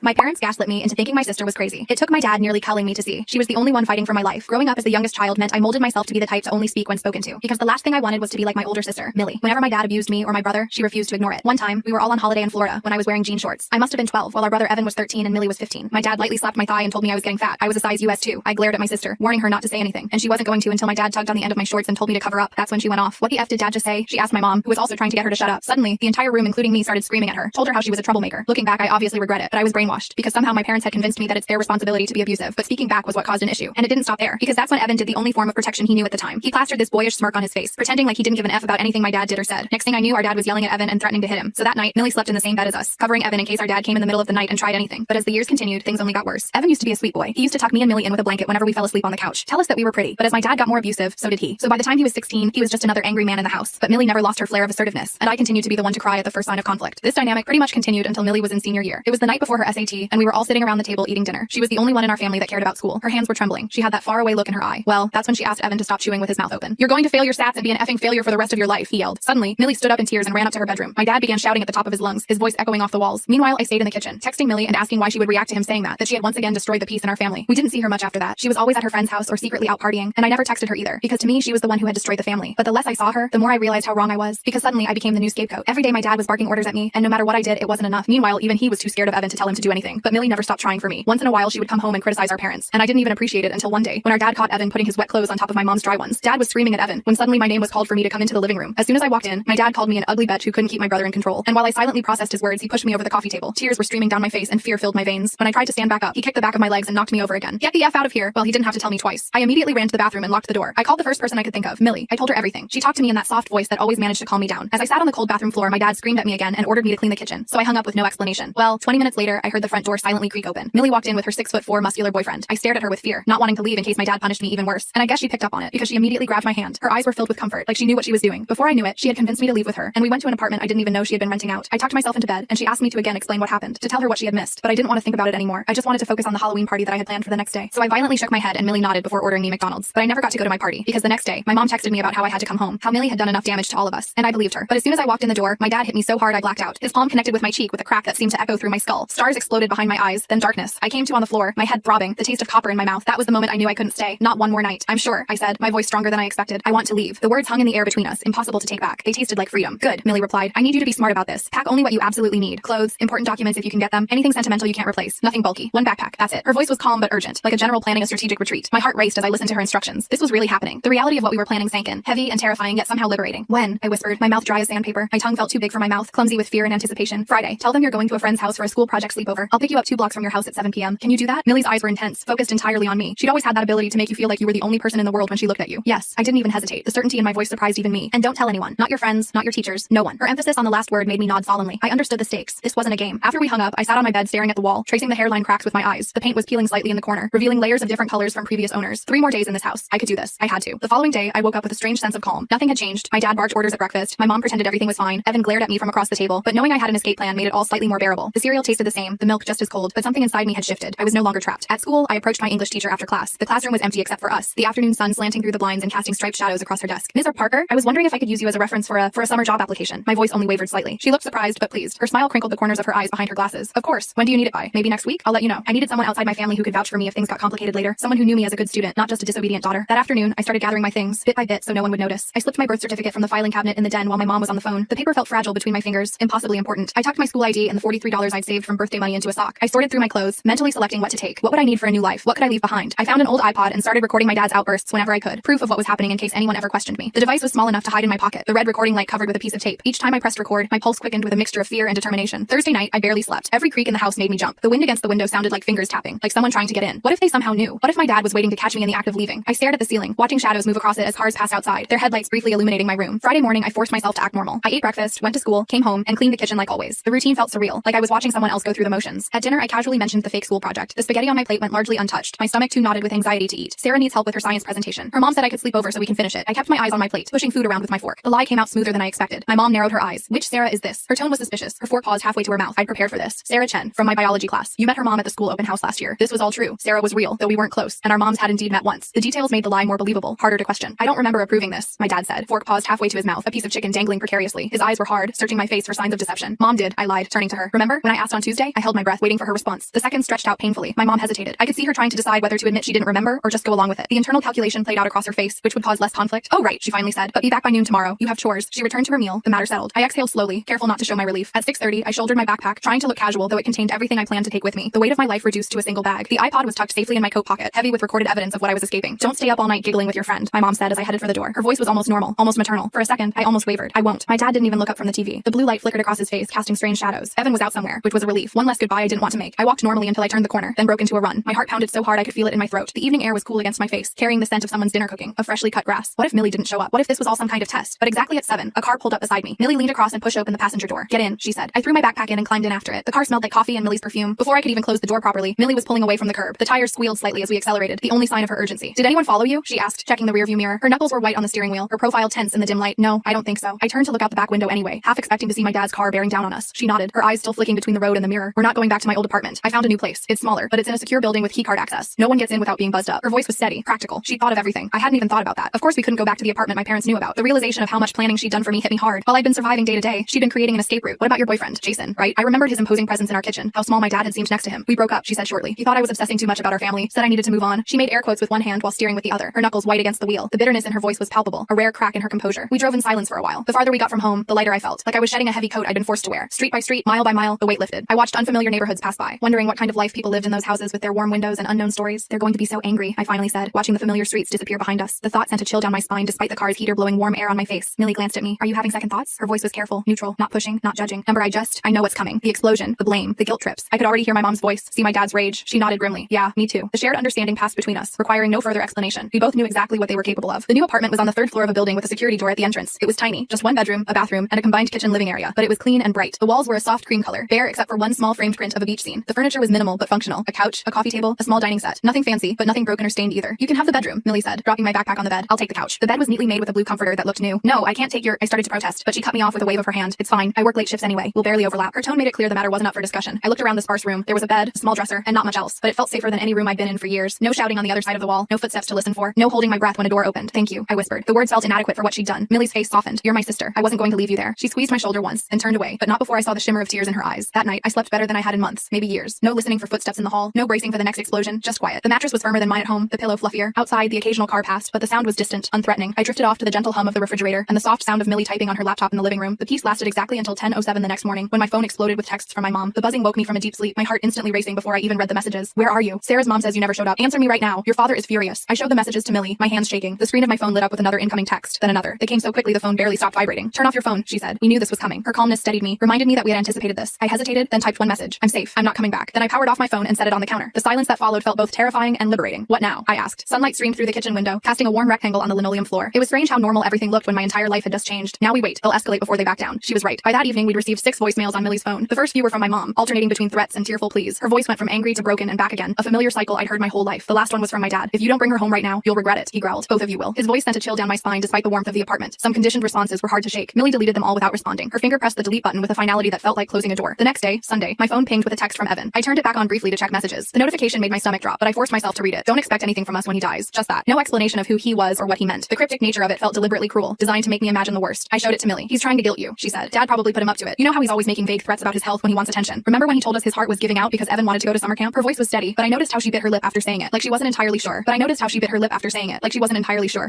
My parents gaslit me into thinking my sister was crazy. It took my dad nearly culling me to see she was the only one fighting for my life. Growing up as the youngest child meant I molded myself to be the type to only speak when spoken to, because the last thing I wanted was to be like my older sister, Millie. Whenever my dad abused me or my brother, she refused to ignore it. One time, we were all on holiday in Florida when I was wearing jean shorts. I must have been 12, while our brother Evan was 13 and Millie was 15. My dad lightly slapped my thigh and told me I was getting fat. I was a size US 2. I glared at my sister, warning her not to say anything, and she wasn't going to until my dad tugged on the end of my shorts and told me to cover up. That's when she went off. What the F did dad just say? She asked my mom, who was also trying to get her to shut up. Suddenly, the entire room, including me, started screaming at her. Told her how she was a troublemaker. Looking back, I obviously regret it, but I was brainwashed, because somehow my parents had convinced me that it's their responsibility to be abusive, but speaking back was what caused an issue. And it didn't stop there, because that's when Evan did the only form of protection he knew at the time. He plastered this boyish smirk on his face, pretending like he didn't give an F about anything my dad did or said. Next thing I knew, our dad was yelling at Evan and threatening to hit him. So that night, Millie slept in the same bed as us, covering Evan in case our dad came in the middle of the night and tried anything. But as the years continued, things only got worse. Evan used to be a sweet boy. He used to tuck me and Millie in with a blanket whenever we fell asleep on the couch, tell us that we were pretty. But as my dad got more abusive, so did he. So by the time he was 16, he was just another angry man in the house. But Millie never lost her flair of assertiveness, and I continued to be the one to cry at the first sign of conflict. This dynamic pretty much continued until Millie was in senior year. It was the night before her SAT, and we were all sitting around the table eating dinner. She was the only one in our family that cared about school. Her hands were trembling. She had that faraway look in her eye. Well, that's when she asked Evan to stop chewing with his mouth open. "You're going to fail your stats and be an effing failure for the rest of your life," he yelled. Suddenly, Millie stood up in tears and ran up to her bedroom. My dad began shouting at the top of his lungs, his voice echoing off the walls. Meanwhile, I stayed in the kitchen, texting Millie and asking why she would react to him saying that she had once again destroyed the peace in our family. We didn't see her much after that. She was always at her friend's house or secretly out partying, and I never texted her either, because to me, she was the one who had destroyed the family. But the less I saw her, the more I realized how wrong I was, because suddenly I became the new scapegoat. Every day my dad was barking orders at me, and no matter what I did, it wasn't enough. Meanwhile, even he was too scared of Evan to tell him to do anything. But Millie never stopped trying for me. Once in a while, she would come home and criticize our parents, and I didn't even appreciate it until one day, when our dad caught Evan putting his wet clothes on top of my mom's dry ones. Dad was screaming at Evan, when suddenly my name was called for me to come into the living room. As soon as I walked in, my dad called me an ugly bitch who couldn't keep my brother in control. And while I silently processed his words, he pushed me over the coffee table. Tears were streaming down my face and fear filled my veins. When I tried to stand back up, he kicked the back of my legs and knocked me over again. "Get the F out of here." Well, he didn't have to tell me twice. I immediately ran to the bathroom and locked the door. I called the first person I could think of, Millie. I told her everything. She talked to me in that soft voice that always managed to calm me down. As I sat on the cold bathroom floor, my dad screamed at me again and ordered me to clean the kitchen. So I hung up with no explanation. Well, 20 minutes later, I heard the front door silently creak open. Millie walked in with her 6'4" muscular boyfriend. I stared at her with fear, not wanting to leave in case my dad punished me even worse. And I guess she picked up on it, because she immediately grabbed my hand. Her eyes were filled with comfort, like she knew what she was doing. Before I knew it, she had convinced me to leave with her, and we went to an apartment I didn't even know she had been renting out. I tucked myself into bed, and she asked me to again explain what happened, to tell her what she had missed. But I didn't want to think about it anymore. I just wanted to focus on the Halloween party that I had planned for the next day. So I violently shook my head, and Millie nodded before ordering me McDonald's. But I never got to go to my party, because the next day, my mom texted me about how I had to come home, how Millie had done enough damage to all of us, and I believed her. But as soon as I walked in the door, my dad hit me so hard I blacked out. His palm connected with my cheek with a crack that seemed to echo through my skull. Stars exploded behind my eyes, then darkness. I came to on the floor, my head throbbing, the taste of copper in my mouth. That was the moment I knew I couldn't stay. Not one more night. "I'm sure," I said, my voice stronger than I expected. "I want to leave." The words hung in the air between us, impossible to take back. They tasted like freedom. "Good," Millie replied. "I need you to be smart about this. Pack only what you absolutely need. Clothes, important documents if you can get them, anything sentimental you can't replace. Nothing bulky. One backpack. That's it." Her voice was calm but urgent, like a general planning a strategic retreat. My heart raced as I listened to her instructions. This was really happening. The reality of what we were planning sank in, heavy and terrifying yet somehow liberating. "When?" I whispered, my mouth dry as sandpaper. My tongue felt too big for my mouth, clumsy with fear and anticipation. "Friday. Tell them you're going to a friend's house for a school project sleepover. I'll pick you up 2 blocks from your house at 7 p.m. Can you do that?" Millie's eyes were intense, focused entirely on me. She'd always had that ability to make you feel like you were the only person in the world when she looked at you. Yes, I didn't even hesitate. The certainty in my voice surprised even me. "And don't tell anyone. Not your friends, not your teachers, no one." Her emphasis on the last word made me nod solemnly. I understood the stakes. This wasn't a game. After we hung up, I sat on my bed staring at the wall, tracing the hairline cracks with my eyes. The paint was peeling slightly in the corner, revealing layers of different colors from previous owners. 3 more days in this house. I could do this. I had to. The following day, I woke up with a strange sense of calm. Nothing had changed. My dad barked orders at breakfast. My mom pretended everything was fine. Evan glared at me from across the table, but knowing I had an escape plan made it all slightly more bearable. The cereal tasted the same, the milk just as cold, but something inside me had shifted. I was no longer trapped. At school, I approached my English teacher after class. The classroom was empty except for us, the afternoon sun slanting through the blinds and casting striped shadows across her desk. "Ms. Parker, I was wondering if I could use you as a reference for a summer job application." My voice only wavered slightly. She looked surprised but pleased. Her smile crinkled the corners of her eyes behind her glasses. "Of course. When do you need it by? Maybe next week? I'll let you know." I needed someone outside my family who could vouch for me if things got complicated later. Someone who knew me as a good student, not just a disobedient daughter. That afternoon, I started gathering my things, bit by bit, so no one would notice. I slipped my birth certificate from the filing cabinet in the den while my mom was on the phone. The paper felt fragile between my fingers, impossibly important. I tucked my school ID and the $43 I'd saved from birthday money into a sock. I sorted through my clothes, mentally selecting what to take. What would I need for a new life? What could I leave behind? I found an old iPod and started recording my dad's outbursts whenever I could, proof of what was happening in case anyone ever questioned me. The device was small enough to hide in my pocket, the red recording light covered with a piece of tape. Each time I pressed record, my pulse quickened with a mixture of fear and determination. Thursday night, I barely slept. Every creak in the house made me jump. The wind against the window sounded like fingers tapping, like someone trying to get in. What if they somehow knew? What if my dad was waiting to catch me in the act of leaving? I stared at the ceiling, watching shadows move across it as cars passed outside, their headlights briefly illuminating my room. Friday morning, I forced myself to act normal. I ate breakfast, went to school, came home, and cleaned the kitchen like always. The routine felt surreal, like I was watching someone else go through the motions. At dinner, I casually mentioned the fake school project. The spaghetti on my plate went largely untouched. My stomach too knotted with anxiety to eat. Sarah needs help with her science presentation. Her mom said I could sleep over so we can finish it. I kept my eyes on my plate, pushing food around with my fork. The lie came out smoother than I expected. My mom narrowed her eyes. "Which Sarah is this?" Her tone was suspicious. Her fork paused halfway to her mouth. I'd prepared for this. "Sarah Chen, from my biology class. You met her mom at the school open house last year." This was all true. Sarah was real, though we weren't close, and our moms had indeed met once. The details made the lie more believable, harder to question. "I don't remember approving this," my dad said. Fork paused halfway to his mouth, a piece of chicken dangling precariously. His eyes were hard, searching my face for signs of deception. "Mom did," I lied, turning to her. "Remember when I asked on Tuesday? I held held my breath, waiting for her response. The seconds stretched out painfully. My mom hesitated. I could see her trying to decide whether to admit she didn't remember or just go along with it. The internal calculation played out across her face, which would cause less conflict. Oh right, she finally said. But be back by noon tomorrow. You have chores. She returned to her meal. The matter settled. I exhaled slowly, careful not to show my relief. At 6:30, I shouldered my backpack, trying to look casual, though it contained everything I planned to take with me. The weight of my life reduced to a single bag. The iPod was tucked safely in my coat pocket, heavy with recorded evidence of what I was escaping. Don't stay up all night giggling with your friend, my mom said as I headed for the door. Her voice was almost normal, almost maternal. For a second, I almost wavered. I won't. My dad didn't even look up from the TV. The blue light flickered across his face, casting strange shadows. Evan was out somewhere, which was a relief. One less goodbye I didn't want to make. I walked normally until I turned the corner, then broke into a run. My heart pounded so hard I could feel it in my throat. The evening air was cool against my face, carrying the scent of someone's dinner cooking, of freshly cut grass. What if Millie didn't show up? What if this was all some kind of test? But exactly at 7, a car pulled up beside me. Millie leaned across and pushed open the passenger door. Get in, she said. I threw my backpack in and climbed in after it. The car smelled like coffee and Millie's perfume. Before I could even close the door properly, Millie was pulling away from the curb. The tires squealed slightly as we accelerated, the only sign of her urgency. Did anyone follow you? She asked, checking the rearview mirror. Her knuckles were white on the steering wheel, her profile tense in the dim light. No, I don't think so. I turned to look out the back window anyway, half expecting to see my dad's car bearing down on us. She nodded, her eyes still flicking between the road and the mirror. We're not going back to my old apartment. I found a new place. It's smaller, but it's in a secure building with keycard access. No one gets in without being buzzed up. Her voice was steady, practical. She thought of everything. I hadn't even thought about that. Of course we couldn't go back to the apartment my parents knew about. The realization of how much planning she'd done for me hit me hard. While I'd been surviving day to day, she'd been creating an escape route. What about your boyfriend, Jason, right? I remembered his imposing presence in our kitchen, how small my dad had seemed next to him. We broke up, she said shortly. He thought I was obsessing too much about our family, said I needed to move on. She made air quotes with one hand while steering with the other, her knuckles white against the wheel. The bitterness in her voice was palpable, a rare crack in her composure. We drove in silence for a while. The farther we got from home, the lighter I felt, like I was shedding a heavy coat I'd been forced to wear. Street by street, mile by mile, the weight lifted. I watched unfamiliar neighborhoods pass by, wondering what kind of life people lived in those houses with their warm windows and unknown stories. They're going to be so angry, I finally said, watching the familiar streets disappear behind us. The thought sent a chill down my spine despite the car's heater blowing warm air on my face. Millie glanced at me. Are you having second thoughts? Her voice was careful, neutral, not pushing, not judging. Ember, I know what's coming. The explosion, the blame, the guilt trips. I could already hear my mom's voice, see my dad's rage. She nodded grimly. Yeah, me too. The shared understanding passed between us, requiring no further explanation. We both knew exactly what they were capable of. The new apartment was on the 3rd floor of a building with a security door at the entrance. It was tiny, just one bedroom, a bathroom, and a combined kitchen living area, but it was clean and bright. The walls were a soft cream color, bare except for one small framed print of a beach scene. The furniture was minimal but functional. A couch, a coffee table, a small dining set. Nothing fancy, but nothing broken or stained either. You can have the bedroom, Millie said, dropping my backpack on the bed. I'll take the couch. The bed was neatly made with a blue comforter that looked new. No, I can't take your— I started to protest, but she cut me off with a wave of her hand. It's fine. I work late shifts anyway. We'll barely overlap. Her tone made it clear the matter wasn't up for discussion. I looked around the sparse room. There was a bed, a small dresser, and not much else, but it felt safer than any room I'd been in for years. No shouting on the other side of the wall, no footsteps to listen for, no holding my breath when a door opened. Thank you, I whispered. The words felt inadequate for what she'd done. Millie's face softened. You're my sister. I wasn't going to leave you there. She squeezed my shoulder once and turned away, but not before I saw the shimmer of tears in her eyes. That night, I slept better than I had in months, maybe years. No listening for footsteps in the hall, no bracing for the next explosion, just quiet. The mattress was firmer than mine at home, the pillow fluffier. Outside, the occasional car passed, but the sound was distant, unthreatening. I drifted off to the gentle hum of the refrigerator and the soft sound of Millie typing on her laptop in the living room. The peace lasted exactly until 10:07 the next morning, when my phone exploded with texts from my mom. The buzzing woke me from a deep sleep, my heart instantly racing before I even read the messages. Where are you? Sarah's mom says you never showed up. Answer me right now. Your father is furious. I showed the messages to Millie, my hands shaking. The screen of my phone lit up with another incoming text, then another. They came so quickly the phone barely stopped vibrating. Turn off your phone, she said. We knew this was coming. Her calmness steadied me, reminded me that we had anticipated this. I hesitated, then typed one message. I'm safe. I'm not coming back. Then I powered off my phone and set it on the counter. The silence that followed felt both terrifying and liberating. What now? I asked. Sunlight streamed through the kitchen window, casting a warm rectangle on the linoleum floor. It was strange how normal everything looked when my entire life had just changed. Now we wait. They'll escalate before they back down. She was right. By that evening, we'd received 6 voicemails on Millie's phone. The first few were from my mom, alternating between threats and tearful pleas. Her voice went from angry to broken and back again, a familiar cycle I'd heard my whole life. The last one was from my dad. If you don't bring her home right now, you'll regret it, he growled. Both of you will. His voice sent a chill down my spine despite the warmth of the apartment. Some conditioned responses were hard to shake. Millie deleted them all without responding. Her finger pressed the delete button with a finality that felt like closing a door. The next day, Sunday, my phone pinged with a text from Evan. I turned it back on briefly to check messages. The notification made my stomach drop, but I forced myself to read it. Don't expect anything from us when he dies. Just that. No explanation of who he was or what he meant. The cryptic nature of it felt deliberately cruel, designed to make me imagine the worst. I showed it to Millie. He's trying to guilt you, she said. Dad probably put him up to it. You know how he's always making vague threats about his health when he wants attention. Remember when he told us his heart was giving out because Evan wanted to go to summer camp? Her voice was steady, but I noticed how she bit her lip after saying it, like she wasn't entirely sure.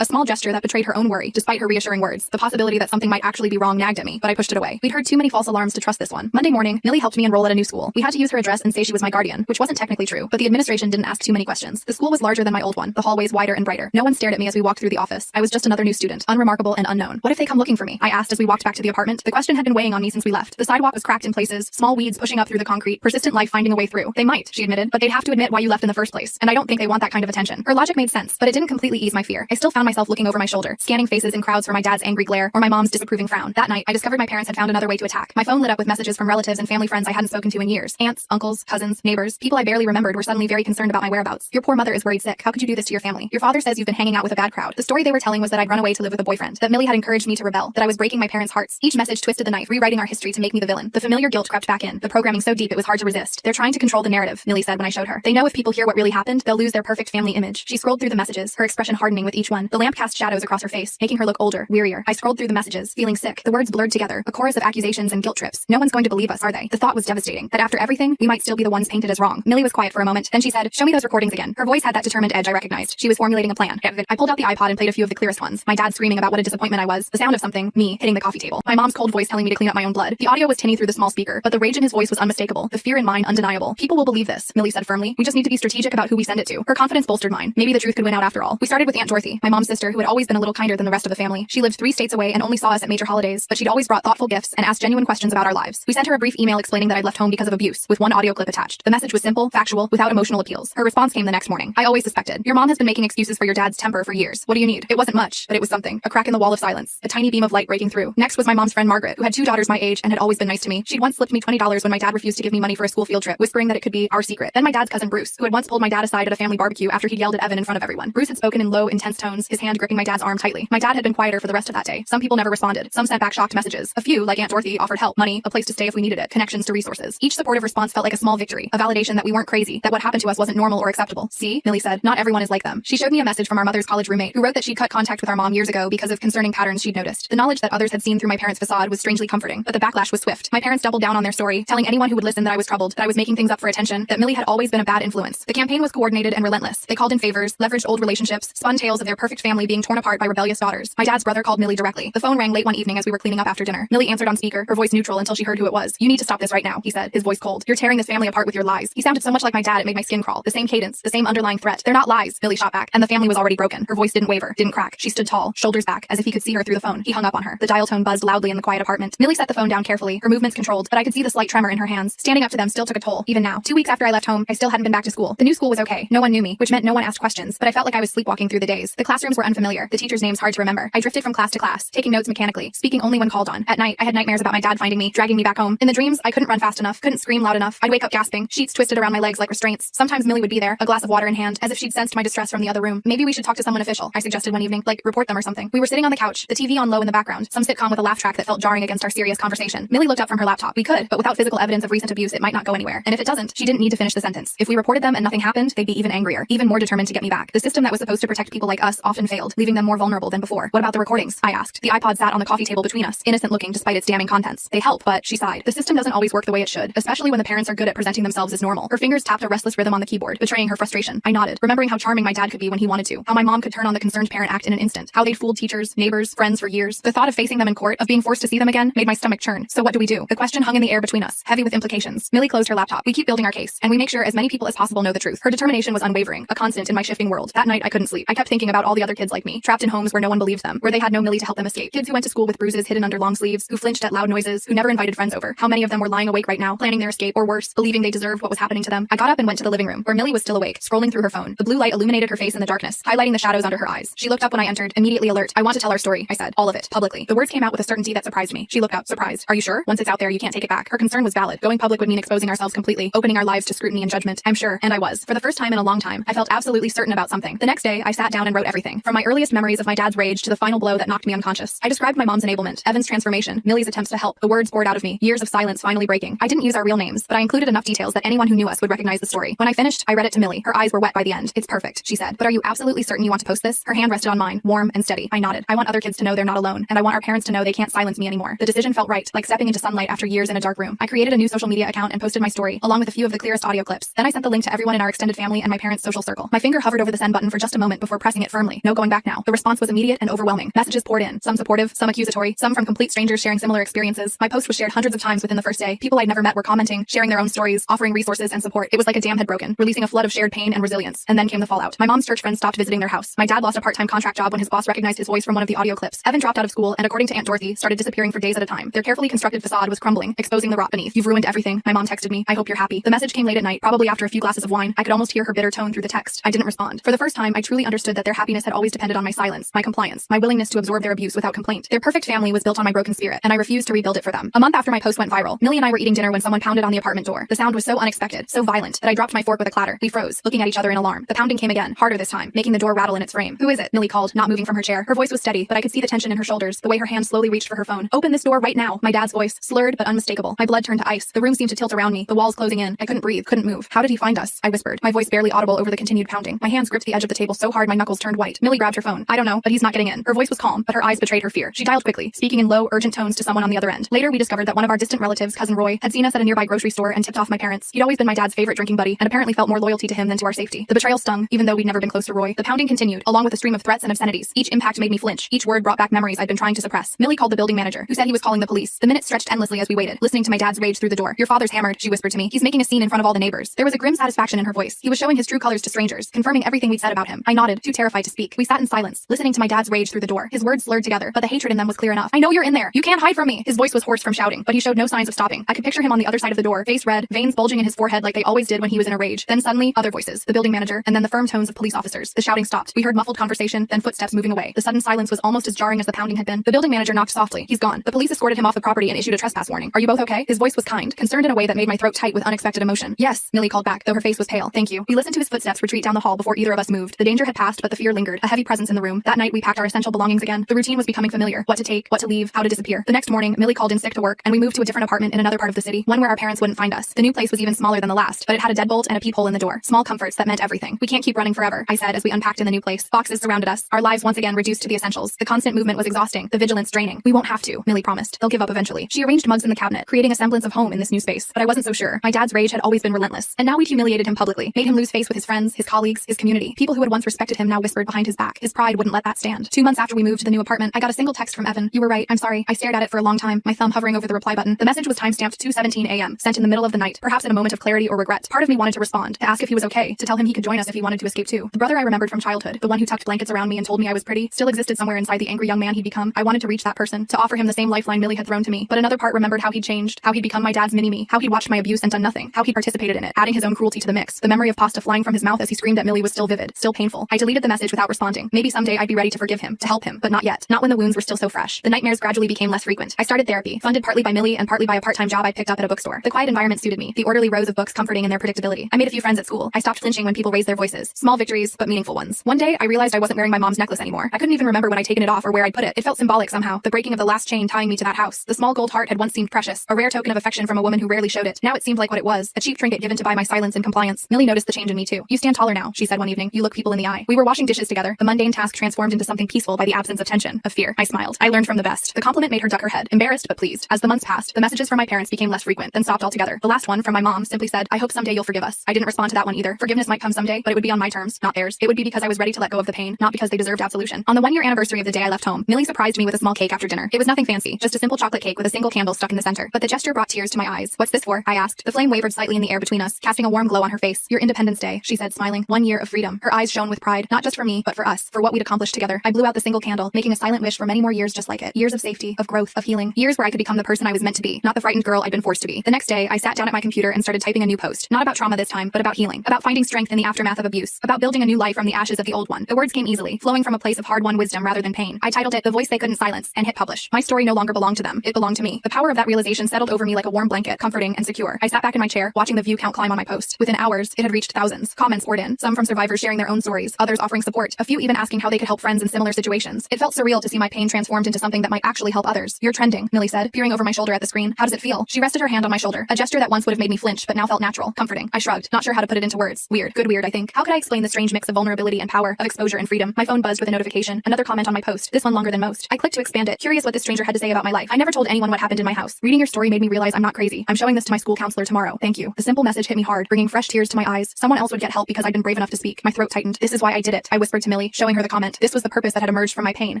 A small gesture that betrayed her own worry, despite her reassuring words. The possibility that something might actually be wrong nagged at me, but I pushed it away. We'd heard too many false alarms to trust this one. Monday morning, Millie helped me enroll at a new school. We had to use her address and say she was my guardian, which wasn't technically true, but the administration didn't ask too many questions. The school was larger than my old one, the hallways wider and brighter. No one stared at me as we walked through the office. I was just another new student, unremarkable and unknown. What if they come looking for me? I asked as we walked back to the apartment. The question had been weighing on me since we left. The sidewalk was cracked in places, small weeds pushing up through the concrete, persistent life finding a way through. They might, she admitted, but they'd have to admit why you left in the first place, and I don't think they want that kind of attention. Her logic made sense, but it didn't completely ease my fear. I still found myself looking over my shoulder, scanning faces in crowds for my dad's angry glare or my mom's disapproving frown. That night, I discovered my parents had found another way to attack. My phone lit up with messages from relatives and family friends I hadn't spoken to in years. Aunts, uncles, cousins, neighbors, people I barely remembered were suddenly very concerned about my whereabouts. Your poor mother is worried sick. How could you do this to your family? Your father says you've been hanging out with a bad crowd. The story they were telling was that I'd run away to live with a boyfriend, that Millie had encouraged me to rebel, that I was breaking my parents' hearts. Each message twisted the knife, rewriting our history to make me the villain. The familiar guilt crept back in, the programming so deep it was hard to resist. They're trying to control the narrative, Millie said when I showed her. They know if people hear what really happened, they'll lose their perfect family image. She scrolled through the messages, her expression hardening with each one. The lamp cast shadows across her face, making her look older, wearier. I scrolled through the messages, feeling sick. The words blurred together, a chorus of accusations and guilt trips. No one's going to believe us, are they? The thought was devastating. something, that after everything, we might still be the ones painted as wrong. Millie was quiet for a moment, then she said, "Show me those recordings again." Her voice had that determined edge I recognized. She was formulating a plan. I pulled out the iPod and played a few of the clearest ones. My dad screaming about what a disappointment I was, the sound of something, me, hitting the coffee table. My mom's cold voice telling me to clean up my own blood. The audio was tinny through the small speaker, but the rage in his voice was unmistakable, the fear in mine undeniable. "People will believe this," Millie said firmly. "We just need to be strategic about who we send it to." Her confidence bolstered mine. Maybe the truth could win out after all. We started with Aunt Dorothy, my mom's sister, who had always been a little kinder than the rest of the family. She lived 3 states away and only saw us at major holidays, but she'd always brought thoughtful gifts and asked genuine questions about our lives. We sent her a brief email explaining that I'd left home because of abuse, with one audio clip attached. The message was simple, factual, without emotional appeals. Her response came the next morning. "I always suspected. Your mom has been making excuses for your dad's temper for years. What do you need?" It wasn't much, but it was something. A crack in the wall of silence. A tiny beam of light breaking through. Next was my mom's friend Margaret, who had 2 daughters my age and had always been nice to me. She'd once slipped me $20 when my dad refused to give me money for a school field trip, whispering that it could be our secret. Then my dad's cousin Bruce, who had once pulled my dad aside at a family barbecue after he'd yelled at Evan in front of everyone. Bruce had spoken in low, intense tones, his hand gripping my dad's arm tightly. My dad had been quieter for the rest of that day. Some people never responded. Some sent back shocked messages. A few, like Aunt Dorothy, offered help, money, a place to stay if we needed it, connections to resources. Each supportive response felt like a small victory, a validation that we weren't crazy, that what happened to us wasn't normal or acceptable. "See," Millie said, "not everyone is like them." She showed me a message from our mother's college roommate, who wrote that she'd cut contact with our mom years ago because of concerning patterns she'd noticed. The knowledge that others had seen through my parents' facade was strangely comforting, but the backlash was swift. My parents doubled down on their story, telling anyone who would listen that I was troubled, that I was making things up for attention, that Millie had always been a bad influence. The campaign was coordinated and relentless. They called in favors, leveraged old relationships, spun tales of their perfect family being torn apart by rebellious daughters. My dad's brother called Millie directly. The phone rang late one evening as we were cleaning up after dinner. Millie answered on speaker, her voice neutral until she heard who it was. "You need to stop this right now," he said, his voice cold. "You're tearing this family apart with your lies." He sounded so much like my dad it made my skin crawl. The same cadence, the same underlying threat. "They're not lies," Millie shot back, and the family was already broken. Her voice didn't waver, didn't crack. She stood tall, shoulders back, as if he could see her through the phone. He hung up on her. The dial tone buzzed loudly in the quiet apartment. Millie set the phone down carefully, her movements controlled, but I could see the slight tremor in her hands. Standing up to them still took a toll, even now. 2 weeks after I left home, I still hadn't been back to school. The new school was okay. No one knew me, which meant no one asked questions, but I felt like I was sleepwalking through the days. The classrooms were unfamiliar, the teachers' names hard to remember. I drifted from class to class, taking notes mechanically, speaking only when called on. At night, I had nightmares about my dad finding me, dragging me back home. In the dreams, I couldn't run fast enough, couldn't scream loud enough. I'd wake up gasping, sheets twisted around my legs like restraints. Sometimes Millie would be there, a glass of water in hand, as if she'd sensed my distress from the other room. "Maybe we should talk to someone official," I suggested one evening, like report them or something. We were sitting on the couch, the TV on low in the background, some sitcom with a laugh track that felt jarring against our serious conversation. Millie looked up from her laptop. "We could, but without physical evidence of recent abuse, it might not go anywhere. And if it doesn't," she didn't need to finish the sentence. "If we reported them and nothing happened, they'd be even angrier, even more determined to get me back. The system that was supposed to protect people like us often failed, leaving them more vulnerable than before." "What about the recordings?" I asked. The iPod sat on the coffee table between us, innocent looking despite its damning contents. "They help, but," she sighed, "the system doesn't always work the way it should, especially when the parents are good at presenting themselves as normal." Her fingers tapped a restless rhythm on the keyboard, betraying her frustration. I nodded, remembering how charming my dad could be when he wanted to, how my mom could turn on the concerned parent act in an instant, how they'd fooled teachers, neighbors, friends for years. The thought of facing them in court, of being forced to see them again, made my stomach churn. So what do we do? The question hung in the air between us, heavy with implications. Millie closed her laptop. "We keep building our case, and we make sure as many people as possible know the truth." Her determination was unwavering, a constant in my shifting world. That night I couldn't sleep. I kept thinking about all the other kids like me, trapped in homes where no one believed them, where they had no Millie to help them escape. Kids who went to school with bruises hidden under long sleeves, who flinched at loud noises, who never invited friends over. How many of them were lying awake right now, planning their escape, or worse, believing they deserved what was happening to them? I got up and went to the living room, where Millie was still awake, scrolling through her phone. The blue light illuminated her face in the darkness, highlighting the shadows under her eyes. She looked up when I entered, immediately alert. "I want to tell our story," I said. "All of it, publicly." The words came out with a certainty that surprised me. She looked up, surprised. "Are you sure? Once it's out there, you can't take it back." Her concern was valid. Going public would mean exposing ourselves completely, opening our lives to scrutiny and judgment. I'm sure, and I was. For the first time in a long time, I felt absolutely certain about something. The next day, I sat down and wrote everything, from my earliest memories of my dad's rage to the final blow that knocked me unconscious. I described my mom's enablement, Evan's transformation, Millie's attempts to help. The words poured out of me, years of silence finally breaking. I didn't use our real names, but I included enough details that anyone who knew us would recognize the story. When I finished, I read it to Millie. Her eyes were wet by the end. "It's perfect," she said. "But are you absolutely certain you want to post this?" Her hand rested on mine, warm and steady. I nodded. "I want other kids to know they're not alone, and I want our parents to know they can't silence me anymore." The decision felt right, like stepping into sunlight after years in a dark room. I created a new social media account and posted my story, along with a few of the clearest audio clips. Then I sent the link to everyone in our extended family and my parents' social circle. My finger hovered over the send button for just a moment before pressing it firmly. No going back now. The response was immediate and overwhelming. Messages poured in, some supportive, some accusatory, some from complete strangers sharing similar experiences. My post was shared hundreds of times within the first day. People I'd never met were commenting, sharing their own stories, offering resources and support. It was like a dam had broken, releasing a flood of shared pain and resilience. And then came the fallout. My mom's church friends stopped visiting their house. My dad lost a part-time contract job when his boss recognized his voice from one of the audio clips. Evan dropped out of school and, according to Aunt Dorothy, started disappearing for days at a time. Their carefully constructed facade was crumbling, exposing the rot beneath. "You've ruined everything," my mom texted me. "I hope you're happy." The message came late at night, probably after a few glasses of wine. I could almost hear her bitter tone through the text. I didn't respond. For the first time, I truly understood that their happiness had always depended on my silence, my compliance, my willingness to absorb their abuse without complaint. Their perfect family was built on my broken spirit, and I refused to rebuild it for them. A month after my post went viral, Millie and I were eating dinner when someone pounded on the apartment door. The sound was so unexpected, so violent, that I dropped my fork with a clatter. We froze, looking at each other in alarm. The pounding came again, harder this time, making the door rattle in its frame. "Who is it?" Millie called, not moving from her chair. Her voice was steady, but I could see the tension in her shoulders, the way her hand slowly reached for her phone. "Open this door right now." My dad's voice, slurred but unmistakable. My blood turned to ice. The room seemed to tilt around me, the walls closing in. I couldn't breathe, couldn't move. "How did he find us?" I whispered, my voice barely audible over the continued pounding. My hands gripped the edge of the table so hard my knuckles turned white. Millie grabbed her phone. "I don't know, but he's not getting in." Her voice was calm, but her eyes betrayed her fear. She dialed quickly, speaking in low, urgent tones to someone on the other end. Later, we discovered that one of our distant relatives, cousin Roy, had seen us at a nearby grocery store and tipped off my parents. He'd always been my dad's favorite drinking buddy and apparently felt more loyalty to him than to our safety. The betrayal stung, even though we'd never been close to Roy. The pounding continued, along with a stream of threats and obscenities. Each impact made me flinch. Each word brought back memories I'd been trying to suppress. Millie called the building manager, who said he was calling the police. The minutes stretched endlessly as we waited, listening to my dad's rage through the door. Your father's hammered, she whispered to me. He's making a scene in front of all the neighbors. There was a grim satisfaction in her voice. He was showing his true colors to strangers, confirming everything we'd said about him. I nodded, too terrified to speak. We sat in silence, listening to my dad's rage through the door. His words slurred together, but the hatred in them was clear enough. I know you're in there. You can't hide from me. His voice was hoarse from shouting, but he showed no signs of stopping. I could picture him on the other side of the door, face red, veins bulging in his forehead like they always did when he was in a rage. Then suddenly, other voices, the building manager, and then the firm tones of police officers. The shouting stopped. We heard muffled conversation, then footsteps moving away. The sudden silence was almost as jarring as the pounding had been. The building manager knocked softly. He's gone. The police escorted him off the property and issued a trespass warning. Are you both okay? His voice was kind, concerned in a way that made my throat tight with unexpected emotion. Yes, Millie called back, though her face was pale. Thank you. We listened to his footsteps retreat down the hall before either of us moved. The danger had passed, but the fear lingered, a heavy presence in the room. That night we packed our essential belongings again. The routine was becoming familiar. What to take, what to leave, how to disappear. The next morning, Millie called in sick to work, and we moved to a different apartment in another part of the city, one where our parents wouldn't find us. The new place was even smaller than the last, but it had a deadbolt and a peephole in the door. Small comforts that meant everything. We can't keep running forever, I said as we unpacked in the new place. Boxes surrounded us, our lives once again reduced to the essentials. The constant movement was exhausting, the vigilance draining. We won't have to, Millie promised. They'll give up eventually. She arranged mugs in the cabinet, creating a semblance of home in this new space, but I wasn't so sure. My dad's rage had always been relentless, and now we'd humiliated him publicly, made him lose face with his friends, his colleagues, his community. People who had once respected him now whispered behind his back. His pride wouldn't let that stand. 2 months after we moved to the new apartment, I got a single text from Evan. You were right, I'm sorry. I stared at it for a long time, my thumb hovering over the reply button. The message was timestamped 2:17 a.m., sent in the middle of the night, perhaps in a moment of clarity or regret. Part of me wanted to respond, to ask if he was okay, to tell him he could join us if he wanted to escape too. The brother I remembered from childhood, the one who tucked blankets around me and told me I was pretty, still existed somewhere inside the angry young man he'd become. I wanted to reach that person, to offer him the same lifeline Millie had thrown to me. But another part remembered how he'd changed, how he'd become my dad's mini-me, how he'd watched my abuse and done nothing, how he'd participated in it, adding his own cruelty to the mix. The memory of pasta flying from his mouth as he screamed at Millie was still vivid, still painful. I deleted the message without responding. Maybe someday I'd be ready to forgive him, to help him, but not yet. Not when the wounds were still so fresh. The nightmares gradually became less frequent. I started therapy, funded partly by Millie and partly by a part-time job I picked up at a bookstore. The quiet environment suited me, the orderly rows of books comforting in their predictability. I made a few friends at school. I stopped flinching when people raised their voices. Small victories, but meaningful ones. One day, I realized I wasn't wearing my mom's necklace anymore. I couldn't even remember when I'd taken it off or where I'd put it. It felt symbolic somehow. The breaking of the last chain tying me to that house. The small gold heart had once seemed precious, a rare token of affection from a woman who rarely showed it. Now it seemed like what it was, a cheap trinket given to buy my silence and compliance. Millie noticed the change in me too. You stand taller now, she said one evening. You look people in the eye. We were washing dishes together. The mundane task transformed into something peaceful by the absence of tension, of fear. I smiled. I learned from the best. The compliment made her duck her head, embarrassed but pleased. As the months passed, the messages from my parents became less frequent, then stopped altogether. The last one, from my mom, simply said, I hope someday you'll forgive us. I didn't respond to that one either. Forgiveness might come someday, but it would be on my terms, not theirs. It would be because I was ready to let go of the pain, not because they deserved absolution. On the 1-year anniversary of the day I left home, Millie surprised me with a small cake after dinner. It was nothing fancy, just a simple chocolate cake with a single candle stuck in the center. But the gesture brought tears to my eyes. What's this for? I asked. The flame wavered slightly in the air between us, casting a warm glow on her face. Your Independence Day, she said, smiling. 1 year of freedom. Her eyes shone with pride, not just for me, but for us, for what we'd accomplished together. I blew out the single candle, making a silent wish for many more years just like it. Years of safety, of growth, of healing. Years where I could become the person I was meant to be, not the frightened girl I'd been forced to be. The next day, I sat down at my computer and started typing a new post. Not about trauma this time, but about healing. About finding strength in the aftermath of abuse. About building a new life from the ashes of the old one. The words came easily, flowing from a place of hard-won wisdom rather than pain. I titled it The Voice They Couldn't Silence and hit publish. My story no longer belonged to them. It belonged to me. The power of that realization settled over me like a warm blanket, comforting and secure. I sat back in my chair, watching the view count climb on my post. Within hours, it had reached thousands. Comments poured in, some from survivors sharing their own stories, others offering support, a few even asking how they could help friends in similar situations. It felt surreal to see my pain transformed into something that might actually help others. You're trending, Millie said, peering over my shoulder at the screen. How does it feel? She rested her hand on my shoulder, a gesture that once would have made me flinch, but now felt natural, comforting. I shrugged, not sure how to put it into words. Weird, good weird, I think. How could I explain the strange mix of vulnerability and power, of exposure and freedom? My phone buzzed with a notification, another comment on my post, this one longer than most. I clicked to expand it, curious what this stranger had to say about my life. I never told anyone what happened in my house. Reading your story made me realize I'm not crazy. I'm showing this to my school counselor tomorrow. Thank you. The simple message hit me hard, bringing fresh tears to my eyes. Someone else would get help because I'd been brave enough to speak. My throat tightened. This is why I did it, I whispered to Millie, showing her the comment. This was the purpose that had emerged from my pain,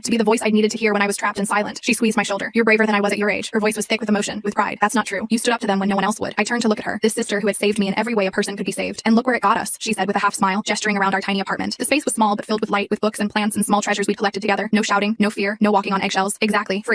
to be the voice I'd needed to hear when I was trapped and silent. She squeezed my shoulder. You're braver than I was at your age. Her voice was thick with emotion, with pride. That's not true. You stood up to them when no one else would. I turned to look at her, this sister who had saved me in every way a person could be saved. And look where it got us, she said with a half smile, gesturing around our tiny apartment. The space was small but filled with light, with books and plants and small treasures we'd collected together. No shouting, no fear, no walking on eggshells. Exactly. Free.